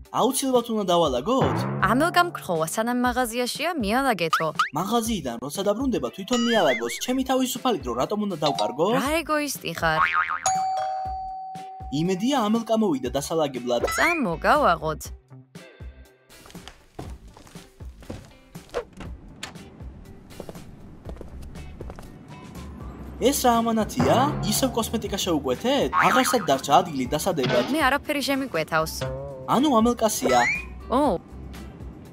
აუცილებლად უნდა დავალაგოთ? ამელკამ გროვა სანამ მაღაზიაშია მიალაგეთო. მაღაზიიდან როცა დაბრუნდება თვითონ მიალაგოს. ჩემი თავისუფალი დრო რატომ უნდა დავკარგო? რა ეგოისტი ხარ? იმედია ამელკა მოვიდა დასალაგებლად. წამოგავაღოთ. ეს რა ამანათია? ისევ კოსმეტიკა შევუკვეთეთ? აღარსად დარჩა ადგილი დასადებად. მე არაფერი შემიკვეთავს. ანუ ამელკასია.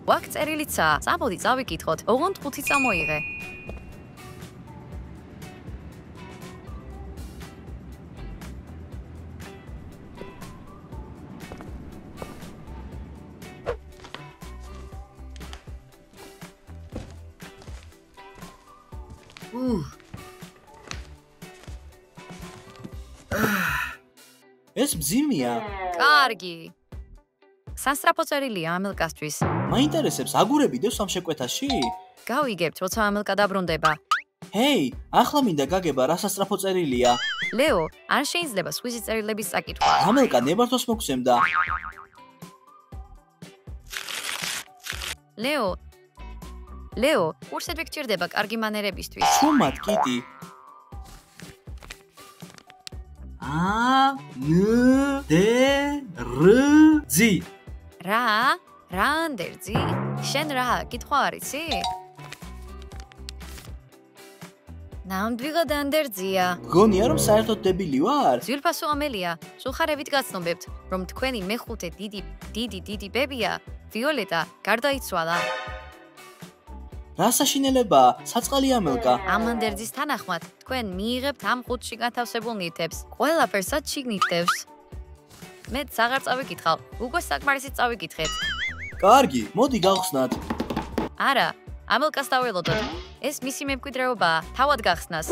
ვაკ წერილიცაა. წამოდი წავიკითხოთ. ოღონდ 5 წამოიღე. ეს მძიმეა. კარგი. სასწრაფო წერილია ამელკასთვის. მაინტერესებს აგურები დევს ამ შეკვეთაში? გავიგებთ, როცა ამელკა დაბრუნდება. ჰეი, ახლა მინდა გაგება რა სასწრაფო წერილია. ლეო, არ შეიძლება სხვისი წერილების წაკითხვა. ამელკა ნებართვას მოგცემდა. ლეო, კურსები გჭირდება კარგი მანერებისთვის. შუმად, კიტი. ანდერძი. რა? რა ანდერძი? შენ რა, კითხვა არიცი? ნამდვილად ანდერძია. გონია რომ საერთოდ დებილი ვარ? ძვირფასო ამელია, სულხარებით გაცნობებთ, რომ თქვენი მეხუთე დიდი ბებია, ვიოლეტა, გარდაიცვალა. რა საშინელება? საწყალი ამელკა. ამ ანდერძის თანახმად, თქვენ მიიღებთ ამ ყუთში განთავსებულ ნივთებს. ყველაფერსად შიგნითებს. მეც აღარ წავიკითხავ, უკვე საკმარისით წავიკითხეთ. კარგი, მოდი გავხსნათ. არა, ამელკას დაველოდოთ. ეს მისი მემკვიდრეობაა, თავად გახსნას.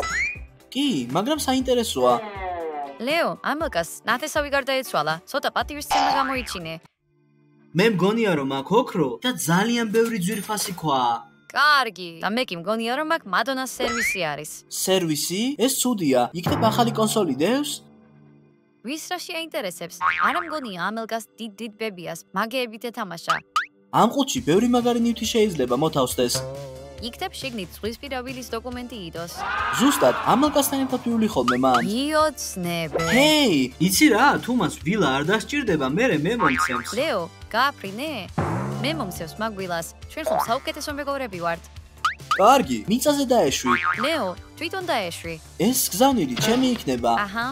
კი, მაგრამ საინტერესოა. ლეო, ამელკას ნათესავი გარდაეცვალა, ცოტა პატივისცემა გამოიჩინე. მე მგონია რომ აქ ოქრო და ძალიან ბევრი ძვირფასი ქვაა. კარგი, და მე კი მგონია რომ აქ მადონას სერვისი არის. სერვისი? ეს ცუდია. იქნებ ახალი კონსოლი დევს? ვის რა შეაინტერესებს? არა მგონია ამელკას დიდ ბებიას მაგეებით ეთამაშა. ამ ყუთში ბევრი მაგარი ნივთი შეიძლება მოთავსდეს. იქნებ შიგნით ზღვისპირა ვილის დოკუმენტი იდოს. ზუსტად, ამელკასთან ერთად ვივლი ხოლმე მან. იოცნებე. ჰეი, იცი რა, თუ მას ვილა არ დასჭირდება, მე მომცემს. ლეო, გააფრინე? მე მომცევს მაგ ვილას. ჩვენ ხომ საუკეთესო მეგობრები ვართ. კარგი, მიწაზე დაეშვი. ლეო, თვითონ დაეშვი. ეს გზავნილი ჩემი იქნება. აჰა.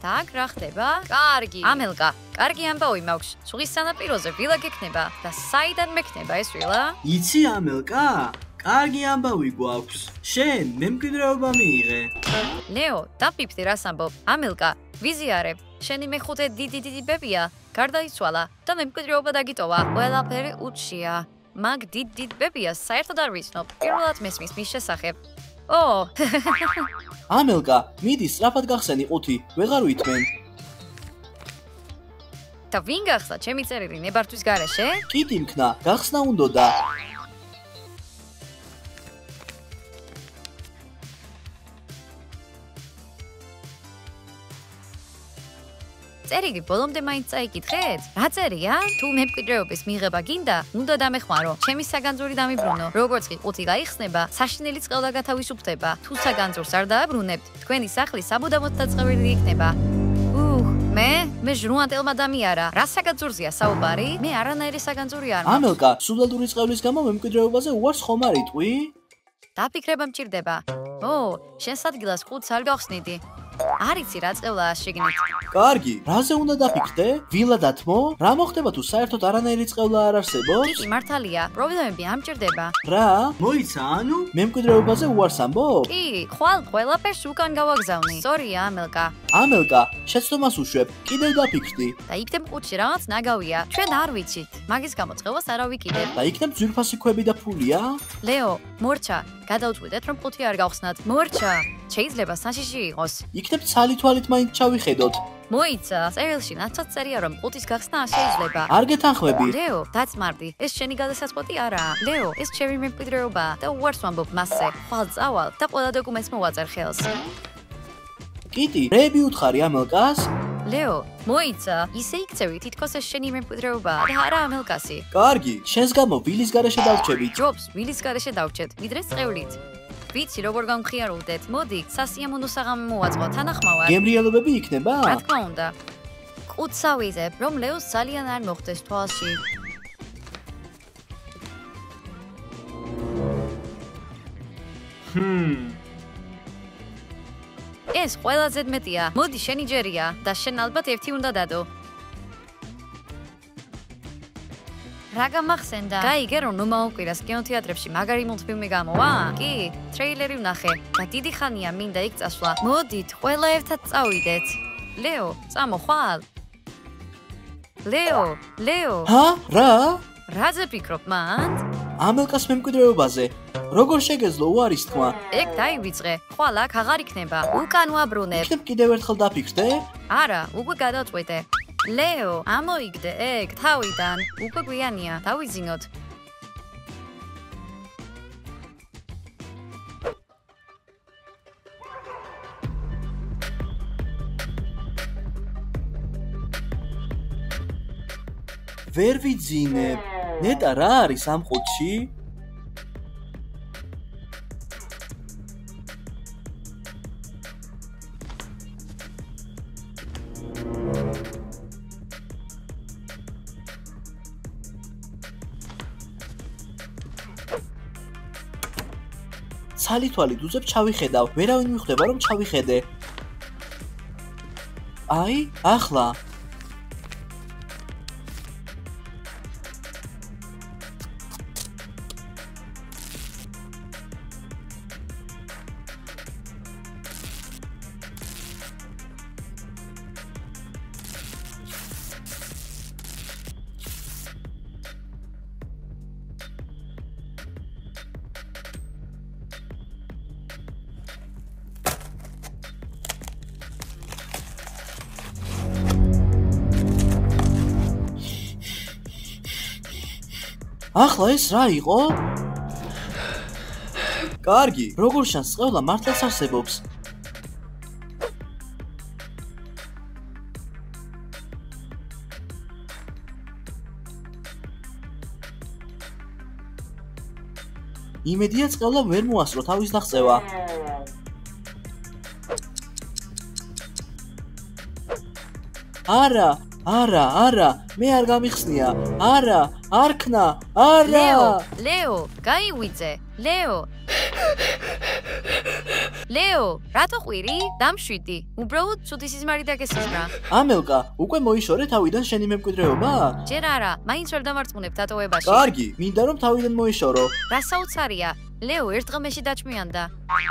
так, რა ხდება? კარგი. ამელკა, კარგი ამბავი მაქვს. ზღვის სანაპიროზე ვილა გექნება და საიდან მექნება ეს ვილა? იცი ამელკა? კარგი ამბავი გვაქვს. შენ მემკვიდრეობა მიიღე. ლეო, დაფიფდი რას ამბობ? ამელკა, ვიზიარებ. შენი მეხუთე დიდი ბებია გარდაიცვალა და მემკვიდრეობა დაგიტოვა. ყველაფერი უჩია. მაგ დიდ ბებიას საერთოდ არ ვიცნობ. პირველად მესმის მის შესახებ. ამელკა, მიდი სწრაფად გახსენი ყუთი, ვეღარ ვითმენ. და ვინ გახსნა ჩემი წერილი ნებართვის გარეშე? კიტი მქნა, გახსნა უნდოდა. წერილი ბოლომდე მაინც წაიკითხეთ? რა წერია? თუ მემკვიდრეობის მიღება გინდა, უნდა დამეხმარო. ჩემი საგანძური დამიბრუნო. როგორც კი ყუთი გაიხსნება, საშინელი წყევლა გათავისუფლდება. თუ საგანძურს არ დააბრუნებთ, თქვენი სახლი საბუდამოდ დაწყევილი იქნება. მე ჟრუანტელმა დამიარა. რა საგანძურზია საუბარი? მე არანაირი საგანძური არ მაქვს. ამელკა, სულელდური წყევლის გამო მემკვიდრეობაზე უარს ხომ არ იტყვი? დაფიქრება მჭირდება. შენ სადგილას ყუთს არ გავხსნიდი. არ იცი რა წყევლაა შიგნით. კარგი, რაზე უნდა დაფიქრდე? ვილა დათმო? რა მოხდება თუ საერთოდ არანაირი წყევლა არ არსებობს? კი, მართალია, პრობლემები არ მჭირდება. რა? მოიცა, ანუ მემკვიდრეობაზე უარს ამბობ? კი, ხვალ ყველაფერს უკან გავაგზავნი. სორია, ამელკა. ამელკა, შეცდომას უშვებ, კიდევ დაფიქრდი. და იქნებ ყუთში რაღაც ნაგავია. ჩვენ არ ვიცით. მაგის გამო წყევას არ ავიკიდებ. და იქნებ ძვირფასი ქვები და ფულია? ლეო, მორჩა, გადავწყვიტეთ რომ ყუთი არ გავხსნათ. მორჩა, შეიძლება საშიში იყოს. იქნებ ცალი თვალით მაინც ჩავიხედოთ. მოიცა, წერილში ნაცვლად წერია რომ ყუთის გახსნა არ შეიძლება. არ გეთანხმები. ლეო, დაწმარდი, ეს შენი გადასაწყვეტი არაა. ლეო, ეს ჩემი მემკვიდრეობაა და უარს ვამბობ მასზე. ხვალ წავალ და ყველა დოკუმენტს მოვაწერ ხელს. კიტი, რეები უთხარი ამელკას? ლეო, მოიცა, ისე იქცევი, თითქოს ეს შენი მემკვიდრეობაა და არა ამელკასი. კარგი, შენს გამო ვილის გარეშე დავრჩებით. ჯობს, ვილის გარეშე დავჭეთ, ვიდრე წევლით. ვიცი, როგორ გამხიარულდეთ. მოდი, სასიამოვნო საღამო მოვაწყო, თანახმავარ. გემრიელობები იქნება? რა თქმა უნდა. ყუთს ავიზებ, რომ ლეოს ძალიან არ მოხდეს თვალში. ეს ყველაზე მეტია. მოდი შენი ჯერია და შენ ალბათ ერთი უნდა დადო. რა გამახსენდა? გაიგე რომ ნომაუკვირას კინოთეატრებში მაგარი მულტფილმი გამოვა? კი, ტრეილერი ვნახე და დიდი ხანია მინდა იქ წასვლა. მოდით, ყველა ერთად წავიდეთ. ლეო, წამოხვალ? ლეო. რა? რაზე ფიქრობ მანდ? ამელკას მემკვიდრეობაზე. როგორ შეგეძლო უარის თქმა? ეგ დაივიწყე. ხვალ აქ აღარ იქნება. უკან ვაბრუნებ. იქნებ კიდევ ერთხელ დაფიქრდე? არა, უკვე გადაწყვეტე. ლეო, ამოიგდე ეგ თავიდან. უკვე გვიანია, დავიზინოთ. ვერ ვიძინებ. ნეტა რა არის ამ ყუთში? ცალი-თვალი დუზებ ჩავიხედავ. ვერავინ მიხვდება რომ ჩავიხედე. აი, ახლა. ახლა ეს რა იყო? კარგი, როგორ შანს წევლა მართლაც არსებობს. იმედია წევლა ვერ მოასწრო თავის დაღწევა. არა, მე არ გამიხსნია. არ ქნა, არა. ლეო, გაიღვიძე. ლეო, რატო ყვირი? დამშვიდი. უბრალოდ ცუდი სიზმარი დაგესიზმრა. ამელკა, უკვე მოიშორე თავიდან შენი მემკვიდრეობა? ჯერ არა, მაინც ვერ დამარწმუნებ დატოვებაში. კარგი, მინდა რომ თავიდან მოიშორო. რა საოცარია? ლეო ერთ დღეში დაჭმიანდა.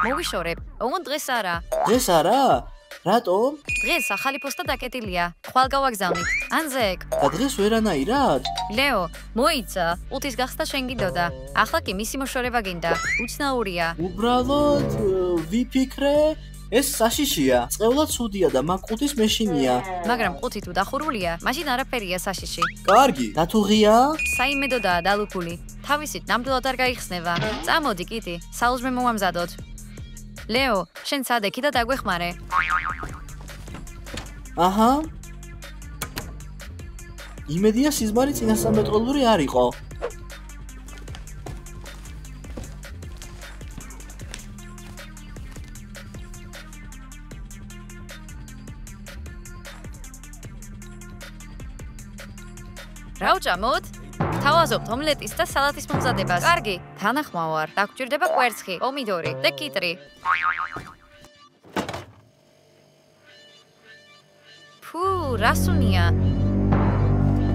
მოვიშორებ. ოღონდ დღეს არა. დღეს არა? რატომ? დღეს ახალი პოსტა დაკეტილია. ხვალ გავაგზავნით. ანზეკ. და დღეს ვერანაირად? ლეო, მოიცა, ყუთის გახსნა შენ გინდოდა. ახლა კი მისი მოშორება გინდა. უცნაურია. უბრალოდ ვიფიქრე, ეს საშიშია. წევლა ცუდია და მაგ ყუთის მეშინია. მაგრამ ყუთი თუ დახურულია, მაშინ არაფერია საშიში. კარგი, დათუღია? საიმედოდაა დალუქული. თავისით ნამდვილად არ გაიხსნება. წამოდი, კიტი, საუზმე მოვამზადოთ. ლეო, შენ სადექი და დაგვეხმარე. აჰა. იმედია სიზმარი წინასწარმეტყველური არ იყო. რა ვჭამოთ? თავაზობთ ომლეტის და სალატის მომზადებას. კარგი, თანახმავარ. დაგჭირდება კვერცხი, პომიდორი და კიტრი. ფუ, რა სუნია.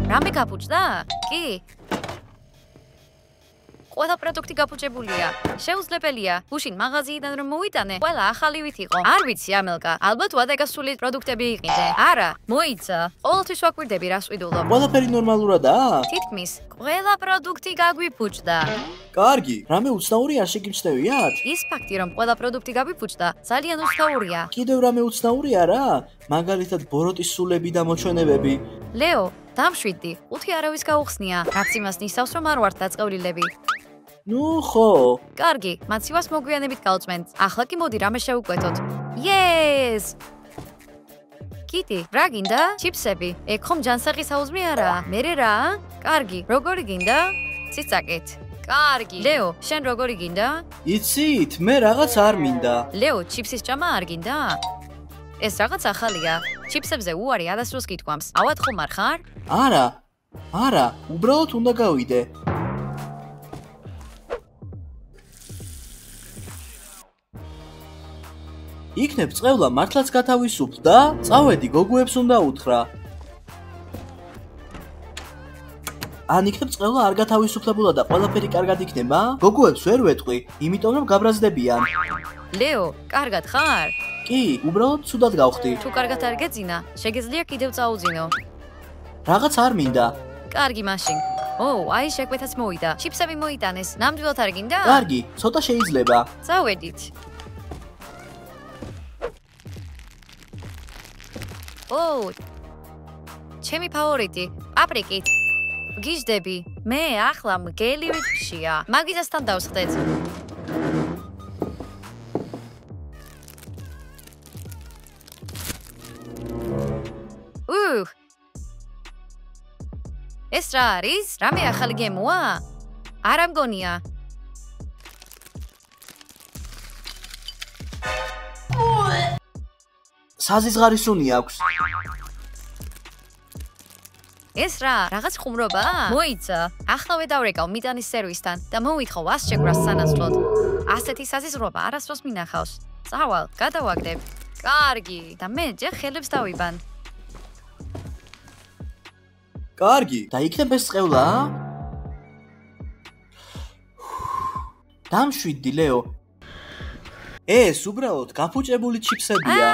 რამე გაფუჭდა? კი. ყველა პროდუქტი გაფუჭებულია. შეუძლებელია. გუშინ მაღაზიიდან რომ მოვიტანე, ყველა ახალივით იყო. არ ვიცი ამელკა, ალბათ ვადაგასული პროდუქტები იყიდე. არა, მოიცა. ყოველთვის ვაკვირდები რას ვიდულობ. ყველაფერი ნორმალურადაა? თითქმის, ყველა პროდუქტი გაგვიფუჭდა. კარგი, რამე უცნაური არ შეგიმჩნევიათ? ის ფაქტი, რომ ყველა პროდუქტი გაგვიფუჭდა, ძალიან უცნაურია. კიდევ რამე უცნაური არა? მაგალითად ბოროტის სულები და მოჩვენებები. ლეო, დამშვიდი, ყუთი არავის გაუხსნია. რაც იმას ნისავს, რომ არ ვართ დაწყევლილები. ნუ ხო. კარგი, მაცივას მოგვიანებით გავწმენთ. ახლა კი მოდი რამე შევუკვეთოთ. იეს! კიდი, რა გინდა? ჩიფსები. ეგ ხომ ჯანსაღი საუზმე არა? მერე რა? კარგი, როგორი გინდა? ციცაკით. კარგი. ლეო, შენ როგორი გინდა? იცით, მე რაღაც არ მინდა. ლეო, ჩიფსის ჭამა არ გინდა? ეს რაღაც ახალია. ჩიფსებზე უარი არასდროს გითქვამს. ავად ხომ არ ხარ? არა, უბრალოდ უნდა გავიდე. იქნებ წევლა მართლაც გათავისუფლ და წავედი გოგუებს უნდა უთხრა. ან იქნებ წევლა არ გათავისუფლებულა და ყველაფერი კარგად იქნება? გოგუებს ვერ ვეტყვი, იმიტომ რომ გაბრაზდებიან. ლეო, კარგად ხარ? კი, უბრალოდ ცუდად გავხდი. თუ კარგად არ გეძინა, შეგეძლია კიდევ წაუძინო. რაღაც არ მინდა. კარგი მაშინ. აი შეკვეთაც მოვიდა. ჩიფსები მოიტანეს. ნამდვილად არ გინდა? კარგი, ცოტა შეიძლება. წავედით. ჩემი ფავორიტი, პაპრიკით. გიჟდები, მე ახლა მგელივით ხშია. მაგისთან დავსხდეთ. ეს რა არის? რამე ახალი გემოა? არა მგონია. საზიზღარისუნი აქვს. ეს რა, რაღაც ხუმრობა? მოიცა. ახლავე დავრეკავ მიტანის სერვისთან და მოვითხო 100 შეკვრას სანაცვლოდ. ასეთი საზიზღრობა არასდროს მინახავს. წავალ, გადავაგდებ. კარგი, და მე ჯერ ხელებს დავიბან. კარგი, და იქნებ ეს წევლა? დამშვიდდი, ლეო. ეს უბრალოდ გაფუჭებული ჩიფსებია.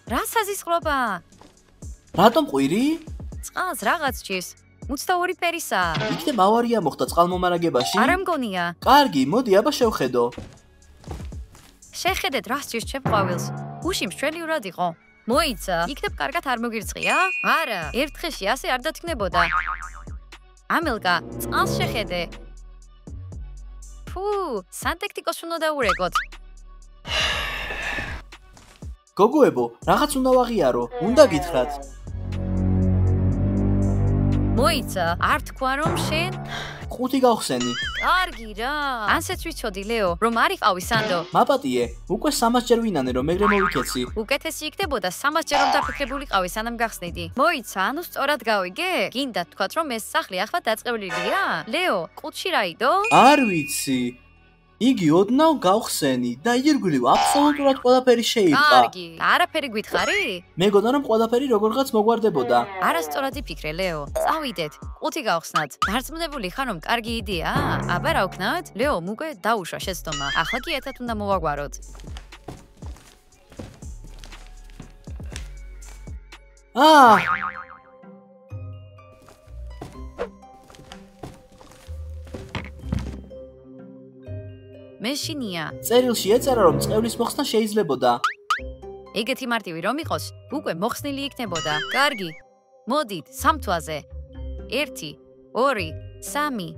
რა საზიზღრობა? რატომ ყვირი? წყალს რაღაც ჭირს. 22 ფერისაა. იქნებ ავარია მოხდა წყალმომარაგებაში? არა მგონია. კარგი, მოდი აბა შევხედო. შეხედეთ რა სჭირს ჩემ ყვავილს. გუში მშვენივრად იყო. მოიცა, იქნებ კარგად არ მოგირწყია? არა, ერთ დღეში ასე არ დათქნებოდა. ამელკა, წყალს შეხედე. სანტექტიკოს უნდა დაურეკოთ. გოგოებო, რაღაც უნდა ვაღიარო, უნდა გითხრათ. მოიცა, არ თქვა რომ შენ 5 გავხსენი. კარგი რა. ანსეც ვიცოდი ლეო, რომ არ იყავი სანდო. მაპატიე, უკვე 300 ჯერ ვინანე რომ მეგრე მოვიქეცი. უკეთესი იქნებოდა 300 ჯერ რომ დაფიქრებულიყავი სანამ გახსნიდი. მოიცა, ანუ სწორად გავიგე? გინდა თქვათ რომ ეს სახლი ახლა დაწყევლილია? ლეო, ყუთში რა იდო? არ ვიცი. იგი ოდნავ გავხსენი და ირგვლივ აბსოლუტურად ყველაფერი შეიწყა. კარგი, არაფერი გითხარი? მეგონა რომ ყველაფერი როგორღაც მოგვარდებოდა. არასწორად იფიქრე, ლეო. წავიდეთ, ყუთი გავხსნათ. დარწმუნებული ხარ რომ კარგი იდეა? აბა რა ვქნათ? ლეო, უკვე დაუშვა შეცდომა. ახლა კი ერთად უნდა მოვაგვაროთ. მეშინია. წერილში ეწერა რომ წევლის მოხსნა შეიძლებოდა. ეგეთი მარტივი რომ იყოს, უკვე მოხსნილი იქნებოდა. კარგი. მოდით, სამთვაზე. 1, 2, 3.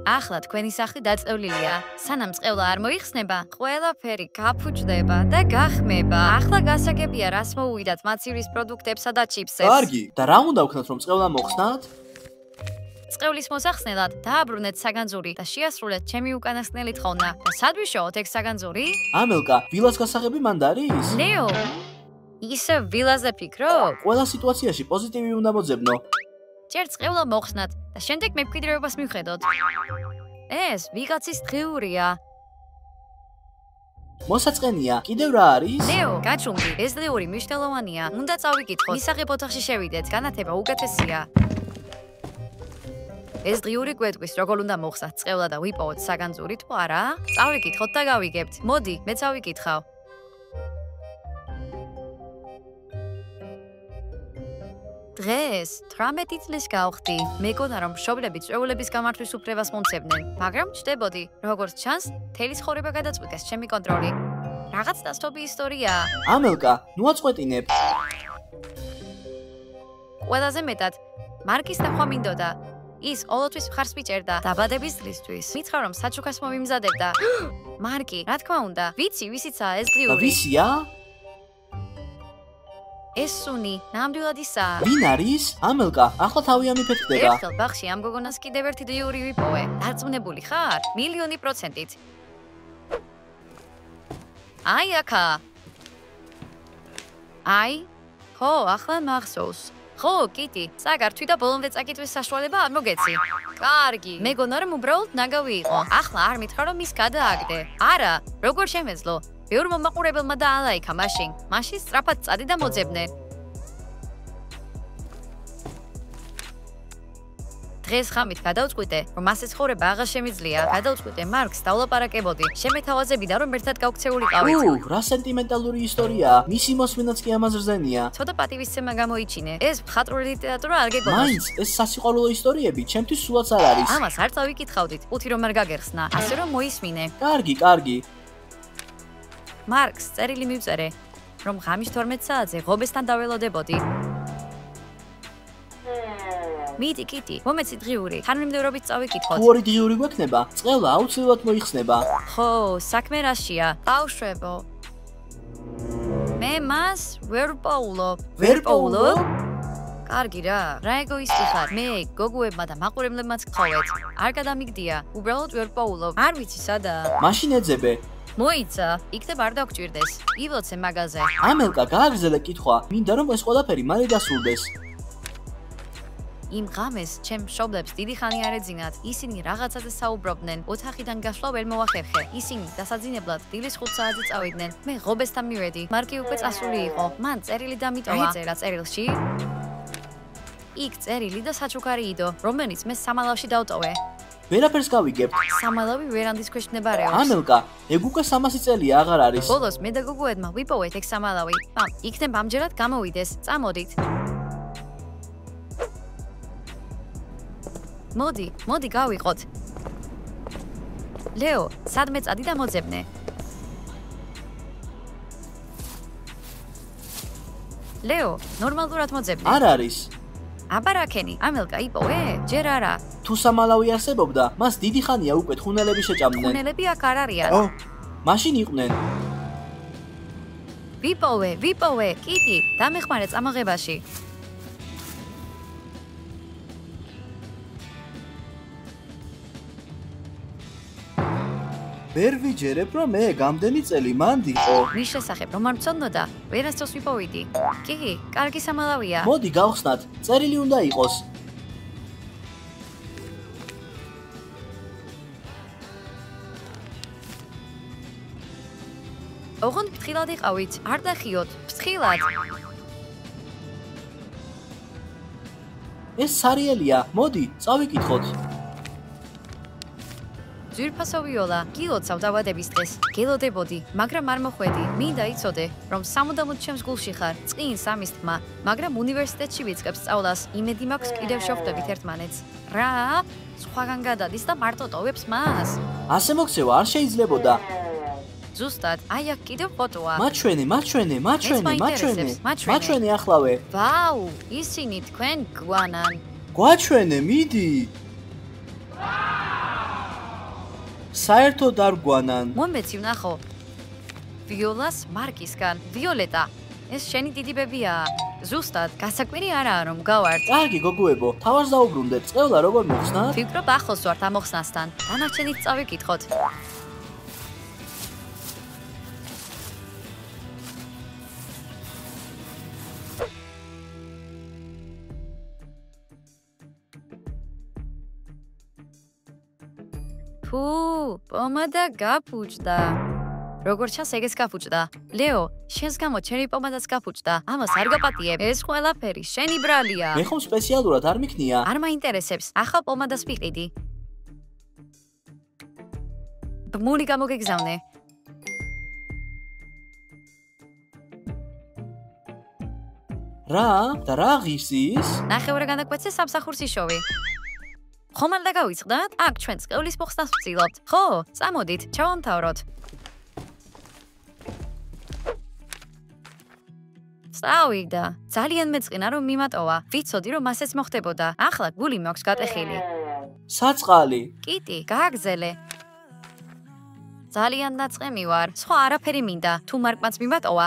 ახლა თქვენი სახლი დაწევლილია. სანამ წევლა არ მოიხსნება, ყველაფერი გაფუჭდება და გახმება. ახლა გასაგებია რას მოუვიდათ მაცივრის პროდუქტებსა და ჩიფსებს. კარგი, და რა უნდა ვქნათ რომ წევლა მოხსნათ? წყევლის მოსახსნელად დააბრუნეთ საგანძური და შეასრულეთ ჩემი უკანასკნელი თხოვნა. და სად ვიშოვოთ ეგ საგანძური? ამელკა, ვილას გასაღები მანდ არის? ლეო, ისე ვილაზე ფიქრობ? ყველა სიტუაციაში პოზიტივი უნდა მოძებნო. ჯერ წყევლა მოხსნათ და შემდეგ მემკვიდრეობას მივხედოთ. ეს ვიღაცის დღიურია. მოსაწყენია, კიდევ რა არის? ლეო, გაჩუმდი, ეს დღიური მნიშვნელოვანია. უნდა წავიკითხოთ. მისაღებ ოთახში შევიდეთ, განათება უკეთესია. ეს დღიური გვეტყვის, როგორ უნდა მოხსნათ წევლა და ვიპოვოთ საგანძური თუ არა? წავიკითხოთ და გავიგებთ. მოდი, მე წავიკითხავ. დღეს 18 წლის გავხდი. მეგონა რომ მშობლები წვეულების გამართვის უფლებას მომცემდნენ, მაგრამ ჩდებოდი, როგორც ჩანს, მთელი ცხოვრება გადაწყვიტეს ჩემი კონტროლი. რაღაც დასტობი ისტორიაა. ამელკა, ნუ აწყვეტინებ. ყველაზე მეტად მარკის ნახვა მინდოდა. ის ყოველთვის მხარს მიჭერდა დაბადების დღისთვის. მითხრა რომ საჩუქას მომიმზადებდა. მარკი, რა თქმა უნდა, ვიცი, ვისიცაა ეს და დღიური. ვისია? ეს სუნი, ნამდვილად ისაა. ვინ არის? ამელკა, ახლა თავი ამიფეთქდება. ერთხელ ბაღში ამ გოგონას კიდევ ერთი დღიური ვიპოვე. დარწმუნებული ხარ? 1,000,000%. აი აქა. აი, ხო, ახლა მახსოვს. ხო, კიტი, საგართვი და ბოლომდე წაკითხვის საშუალება არ მოგეცი. კარგი, მეგონა რომ უბრალოდ ნაგავი იყო. ახლა არ მითხრა რომ ის გადააგდე. არა, როგორ შემეძლო? ბევრ მომაყურებელმა დაალაიქა მაშინ. მაშინ სწრაფად წადი და მოძებნე. დღეს ხამით გადავწყვიტე, რომ ასე ცხოვრება აღარ შემიძლია. გადავწყვიტე მარკს დავლაპარაკებოდი. შემეთავაზებიდა რომ ერთად გავქცეულიყავით. რა სენტიმენტალური ისტორიაა. მისი მოსმენაც კი ამას რძენია. ცოტა პატივისცემა გამოიჩინე. ეს მხატვრული ლიტერატურა არ გეგონოს. მაინც ეს სასიყვარულო ისტორიები ჩემთვის სულაც არ არის. ამას არ წავიკითხავდით, უთი რომ არ გაგეხსნა. ასე რომ მოისმინე. კარგი. მარკს წერილი მივწერე, რომ ღამის 12 საათზე ღობესთან დაველოდებოდი. მიდი კიტი, მომეცი დღიური, თანმიმდევრობით წავიკითხოთ. თუ ორი დღიური გვექნება, წყევლა აუცილებლად მოიხსნება. ხო, საქმე რაშია? ბავშვებო. მე მას ვერ პოულობ. ვერ პოულობ? კარგი რა ეგოისტი ხარ. მე გოგუებმა და მაყურებლებმაც გთხოვეთ. არ გადამიგდია, უბრალოდ ვერ პოულობ. არ ვიცი სადაა. მაშინ ეძებე. მოიცა, იქნებ არ დაგჭირდეს. იბლოცე მაგაზე. ამელკა, გააგრძელე კითხვა. მინდა რომ ეს ყველაფერი მალე დასრულდეს. იმ ღამეს ჩემ მშობლებს დიდი ხანი არ ეძინათ. ისინი რაღაცაზე საუბრობდნენ. ოთახიდან გასვლა ვერ მოახერხე. ისინი დასაძინებლად დილის 5 საათზე წავიდნენ. მე ღობესთან მივედი. მარკი უკვე წასული იყო. მან წერილი დამიტოვა. აიწერა წერილში. იქ წერილი და საჩუქარი იდო, რომელიც მე სამალავში დავტოვე. ვერაფერს გავიგებთ. სამალავი ვერანდის ქვეშ მდებარეობს. ამელკა, ეგ უკვე 300 წელია აღარ არის. ბოლოს მე და გოგოებმა ვიპოვეთ ეგ სამალავი. იქნებ ამჯერად გამოვიდეს. წამოდით. მოდი გავიყოთ. ლეო, სადმე წადი და მოძებნე. ლეო, ნორმალურად მოძებნე. არ არის. აბარაკენი, ამელკა იპოვე? ჯერ არა. თუ სამალავი არსებობდა, მას დიდი ხანია უკვე თხუნელები შეჭამდნენ. თხუნელები აქ არ არიან. მაშინ იყვნენ. ვიპოვე, კიტი, დამეხმარე წამოღებაში. ვერ ვიჯერებ, რომ მე გამდენი წელი მანდიყო. მის შესახებ რომ არ მწონოდა, ვერასდროს ვიპოვიდი. კი, კარგი სამალავია. მოდი გავხსნათ, წერილი უნდა იყოს. ოღონდ ფრთხილად იყავით, არ დახიოთ, ფრთხილად. ეს სარიელია, მოდი, წავიკითხოთ. ძვირფასო ვიოლა, გილოცავ დაბადების დღეს. გელოდებოდი, მაგრამ არ მოხვედი. მინდა იცოდე, რომ სამუდამოდ ჩემს გულში ხარ. წინ სამის თმა, მაგრამ უნივერსიტეტში ვიწყებ სწავლას. იმედი მაქვს კიდევ შევხვდებით ერთმანეთს. რა? სხვაგან გადადის და მარტო ტოვებს მას? ასე მოქცევა არ შეიძლებოდა. ზუსტად, აი აქ კიდევ ფოტოა. მაჩვენე ახლავე. ვაუ, ისინი თქვენ გვანან. გვაჩვენე, მიდი. საერთოდ არ გვანან. მომეცი ვნახო. ვიოლას მარკისგან. ვიოლეტა, ეს შენი დიდიბებია. ზუსტად, გასაკვირი არაა რომ გავართ. კარგი გოგოებო, თავს დაუბრუნდეთ. წყევლა როგორ მოხსნათ? ვფიქრობ ახლოს ვართ ამ მოხსნასთან. დანარჩენით წავიკითხოთ. პომადა გაფუჭდა. როგორც ჩანს, ეგეც გაფუჭდა. ლეო, შენს გამო ჩემი პომადაც გაფუჭდა. ამას არ გაპატიებ. ეს ყველაფერი შენი ბრალია. მე ხომ სპეციალურად არ მიქნია. არ მაინტერესებს. ახლა პომადას ვიყიდი. ბმული გამოგეგზავნე. რა? და რა ღირსის? ნახევრა განაკვეთე სამსახურს იშოვი. ხომ არ დაგავიწყდათ? აქ ჩვენ წყევლის მოხსნას ვცდილობთ. ხო, წამოდით, ჩავამთავროთ. წავიდა. ძალიან მეწყინა რომ მიმატოვა. ვიცოდი რომ მასეც მოხდებოდა. ახლა გული მაქვს გატეხილი. საწყალი. კიტი, გააგზელე. ძალიან ნაწყემი ვარ. სხვა არაფერი მინდა. თუ მარკმაც მიმატოვა,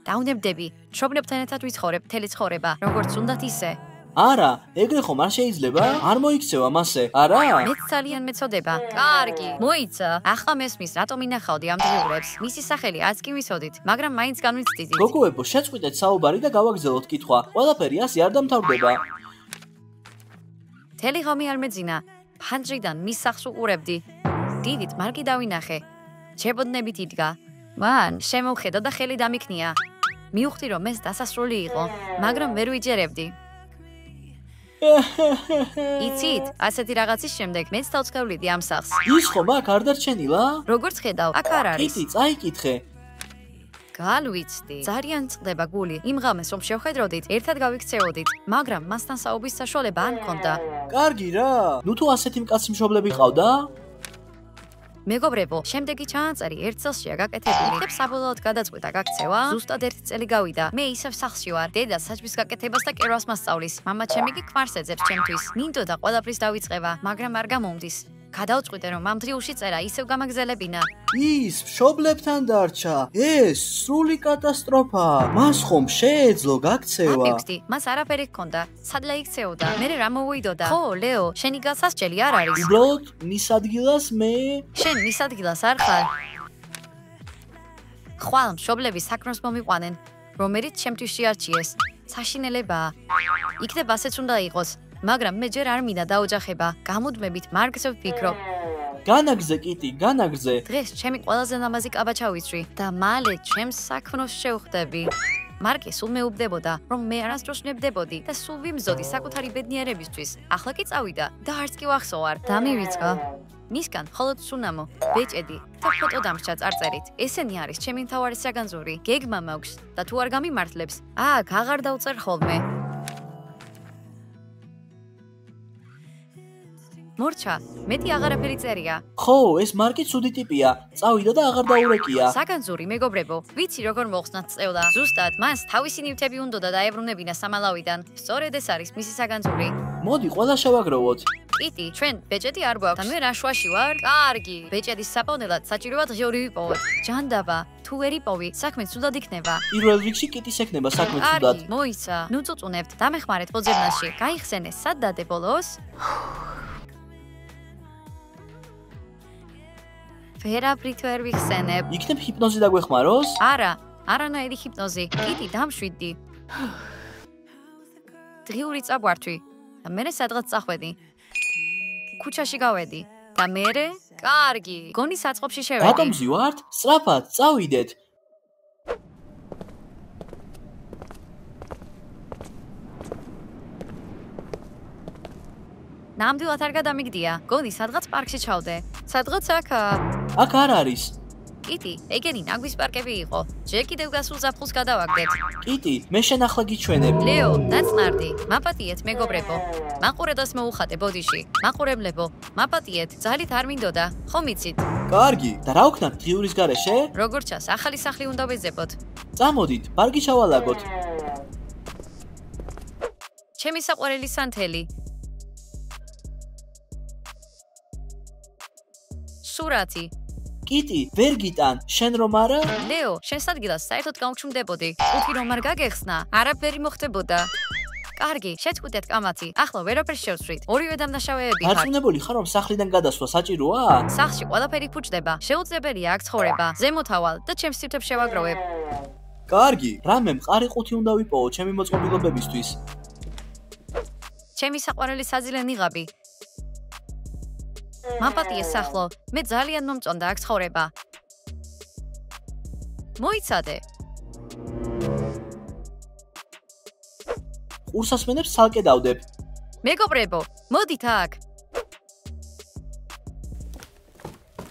დავნებდები. მშობლებთან ერთად ვიცხოვრებ მთელი ცხოვრება, როგორც უნდათ ისე. არა, ეგრე ხომ არ შეიძლება? არ მოიქცევა მასე, არა? მეც ძალიან მეწოდება. კარგი, მოიცა. ახლა მესმის, რატომ ინახავდი ამ დღიურებს? მისი სახელი არც კი ვიცოდით, მაგრამ მაინც განვიცდით. გოგოებო, შეწყვიტეთ საუბარი და გავაგზავნოთ კითხვა. ყველაფერი ასე არ დამთავრდება. მთელი ღამე არ მეძინა. ფანჯრიდან მის სახლს უყურებდი. დიდით მარკი დავინახე. ჩებოდნებით იდგა. მან შემოვხედა და ხელი დამიქნია. მივხვდი რომ ეს დასასრული იყო, მაგრამ ვერ ვიჯერებდი. იცით, ასეთი რაღაცის შემდეგ მეც დავწევლიდი ამ სახლს. ის ხომ აქ არ დარჩენილა? როგორც ხედავ, აქ არ არის. კიტი, წაიკითხე. განვიცდი. ძალიან წყდება გული. იმ ღამეს რომ შევხედროდით, ერთად გავიქცეოდით, მაგრამ მასთან საუბრის საშუალება არ მქონდა. კარგი რა. ნუ თუ ასეთი მკაცი მშობლები ყავდა? მეგობრებო, შემდეგი ჩანაწერი ერთ წელშია გაკეთებული. იქნებ საბოლოოდ გადაწყვიტა გაქცევა. ზუსტად 1 წელი გავიდა. მე ისევ სახლში ვარ. დედა საჭმის გაკეთებას და კერვას მასწავლის. მამა ჩემი კი ქმარს ეძებს ჩემთვის. მინდოდა ყველაფრის დავიწყება, მაგრამ არ გამომდის. გადავწყვიტე რომ ამ დღიურში წერა ისევ გამაგზელებინა. ის მშობლებთან დარჩა. ეს სრული კატასტროფა. მას ხომ შეეძლო გაქცევა? მივხვდი, მას არაფერი ჰქონდა. სადლა იქცეოდა. მე რა მოვიდოდა? ხო, ლეო, შენი გასასჯელი არ არის. უბრალოდ მის ადგილას მე შენ მის ადგილას არ ხარ. ხვალ მშობლები საქმროს მომიყვანენ, რომელიც ჩემთვის შეარჩიეს. საშინელებაა. იქნებ ასეც უნდა იყოს. მაგრამ მე ჯერ არ მინდა დაოჯახება. გამუდმებით მარკზე ვფიქრობ. განაგზე კიტი, განაგზე. დღეს ჩემი ყველაზე ლამაზი კაბაჩა ვიცვი და მალე ჩემს საქმროს შევხვდები. მარკი სულ მეუბდებოდა, რომ მე არასდროს ვნებდებოდი და სულ ვიმზოდი საკუთარი ბედნიერებისთვის. ახლა კი წავიდა და არც კი ვახსოვარ. დამივიწყა. მისგან მხოლოდ სუნამო, ბეჭედი და ფოტო დამრჩა წარწერით. ესენი არის ჩემი მთავარი საგანძური. გეგმა მაქვს და თუ არ გამიმართლებს, აქ აღარ დავწერ ხოლმე. მორჩა, მეტი აღარაფერი წერია. ხო, ეს მარკი ცუდი ტიპია. წავიდა და აღარ დაურეკია. საგანძური მეგობრებო, ვიცი როგორ მოხსნათ წევდა. ზუსტად, მას თავისი ნივთები უნდოდა დაებრუნებინა სამალავიდან. სწორედ ეს არის მისი საგანძური. მოდი, ყველა შევაგროვოთ. კიტი, ჩვენ ბეჭედი არ გვაქვს და მე რაშვაში ვარ? კარგი, ბეჭედის საპოვნელად საჭიროა დღეური ვიპოვოთ. ჯანდაბა, თუ ვერ იპოვი, საქმე ცუდად იქნება. პირველ რიგში კიტის ექნება საქმე ცუდად. კარგი, მოიცა. ნუ წუწუნებთ, დამეხმარეთ მოძებნაში. გაიხსენე, სად დადე ბოლოს? ვერაფრით ვერ ვიხსენებ. იქნებ ჰიპნოზი დაგვეხმაროს? არა, არანაირი ჰიპნოზი. კიტი, დამშვიდდი. დღიური წაგვართვი და მერე სადღაც წახვედი. ქუჩაში გავედი და მერე? კარგი, გონი საწყობში შევედი. რატომ მზივართ? სწრაფად, წავიდეთ. ნამდვილად არ გადამიგდია. გონი სადღაც პარკში ჩავდე. სადღაც აქაა. აქ არ არის. კიტი, ეგენი ნაგვის პარკები იყო. ჯერ კიდევ გასულ ზაფხულს გადავაგდეთ. კიტი, მე შენ ახლა გიჩვენებ. ლეო, დაწნარდი. მაპატიეთ, მეგობრებო. მაყურებელს მოუხატე ბოდიში. მაყურებლებო, მაპატიეთ, ძალით არ მინდოდა. ხომ იცით? კარგი, და რა ვქნათ დღიურის გარეშე? როგორც ჩანს, ახალი სახლი უნდა ვეძებოთ. წამოდით, პარკი ჩავალაგოთ. ჩემი საყვარელი სანთელი. სურათი. კიტი, ვერ გიტან, შენ რომ არა? ლეო, შენს ადგილას საერთოდ გავჩუმდებოდი. ხუთი რომ არ გაგეხსნა, არაფერი მოხდებოდა. კარგი, შეწყვიტეთ კამათი. ახლა ვერაფერს შევცვლით. ორივე დამნაშავეები ხართ. დარწმუნებული ხარ რომ სახლიდან გადასვლა საჭიროა? სახლში ყველაფერი ფუჭდება. შეუძლებელია აქ ცხოვრება. ზემოთავალ და ჩემს სივრცეს შევაგროვებ. კარგი, რამე მყარი ყუთი უნდა ვიპოვო ჩემი მოწყობილობებისთვის. ჩემი საყვარელი საძილე ნიღაბი. მაპატიე სახლო, მე ძალიან მომწონდა აქ ცხოვრება. მოიცადე. ყურსასმენებს ცალკე დავდებ. მეგობრებო, მოდით აქ.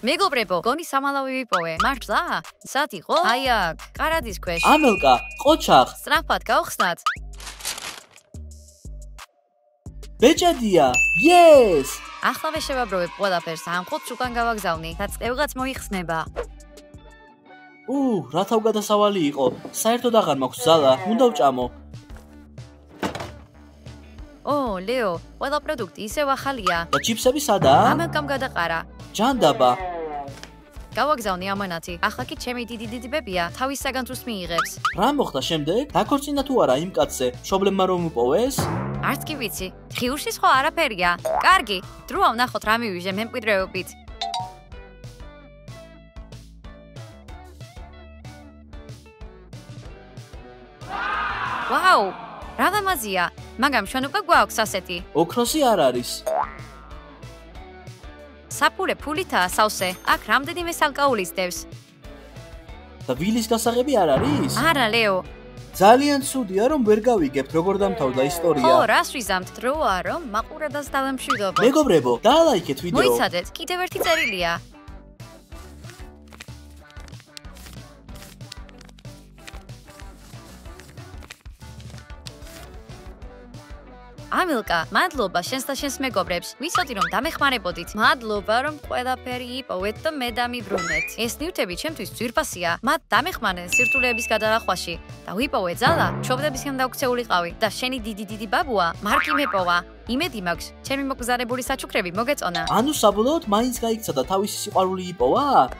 მეგობრებო, გონი სამალავი ვიპოვე. მართლა? სად იყო? აი აქ, კარადის ქვეშ. ამელკა, ყოჩახ, სწრაფად გავხსნათ. ბეჭედია. Yes! ახლავე შევაბროვებ ყველაფერს, ამ ხუთს უკან გავაგზავნი და წევღაც მოიხსნება. რა თავგადასავალი იყო. საერთოდ აღარ მაქვს ძალა, უნდა ვჭამო. ლეო, ყველა პროდუქტი ისევ ახალია. და ჩიფსები სადაა? ამაკამ გადაყარა. ჯანდაბა. გავაგზავნე ამანათი. ახლა კი ჩემი დიდი ბებია თავის საგანძურს მიიღებს. რა მოხდა შემდეგ? დაქორწინა თუ არა იმ კაცზე? მშობლებმა რომ უპოვეს? არც კი ვიცი. ღიურში სხვა არაფერია. კარგი, დროა ვნახოთ რა მივიჟე მემკვიდრეობით. ვაუ, რა დამაზია. მაგრამ ჩვენ უკვე გვაქვს ასეთი. ოქროსი არ არის. საფულე ფულითაა სავსე. აქ რამდენიმე სალკაულის დევს. და ვილის გასაღები არ არის? არა, ლეო. ძალიან ცუდია რომ ვერ გავიგებთ როგორ დამთავრდა ისტორია. ხო, რას ვიზამთ დროა რომ მაყურებელს დავემშვიდობოთ. მეგობრებო, დაალაიქეთ ვიდეო. მოიცადეთ, კიდევ ერთი წერილია. ამილკა, მადლობა შენს და შენს მეგობრებს. ვიცოდი რომ დამეხმარებოდით. მადლობა რომ ყველაფერი იპოვეთ და მე დამიბრუნეთ. ეს ნივთები ჩემთვის ძვირფასია. მათ დამეხმარნენ სირთულეების გადალახვაში და ვიპოვე ძალა, მშობლებისგან დაუქცეულიყავი და შენი დიდი ბაბუა მარკი მეპოვა. იმედი მაქვს, ჩემი მოგზარებული საჩუქრები მოგეწონა. ანუ საბოლოოდ მაინც გაიქცა და თავისი სიყვარული იპოვა?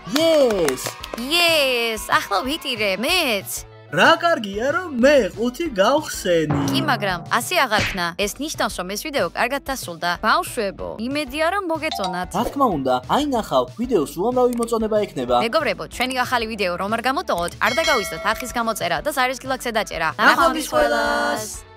Yes, ახლა ვიტირე, მეც. რა კარგია რომ მე 5 გავხსენი. კი, მაგრამ ასე აღარ ქნა. ეს ნიშნავს რომ ეს ვიდეო კარგად დასრულდა. ბავშვებო, იმედია რომ მოგეწონათ. რა თქმა უნდა, აი ნახავ, ვიდეოს უამრავი მოწონება ექნება. მეგობრებო, ჩვენი ახალი ვიდეო რომ არ გამოტოვოთ, არ დაგავიწყდეთ არხის გამოწერა და ზარეს გილაქსზე დაჭერა. ნახვამდის ყველას.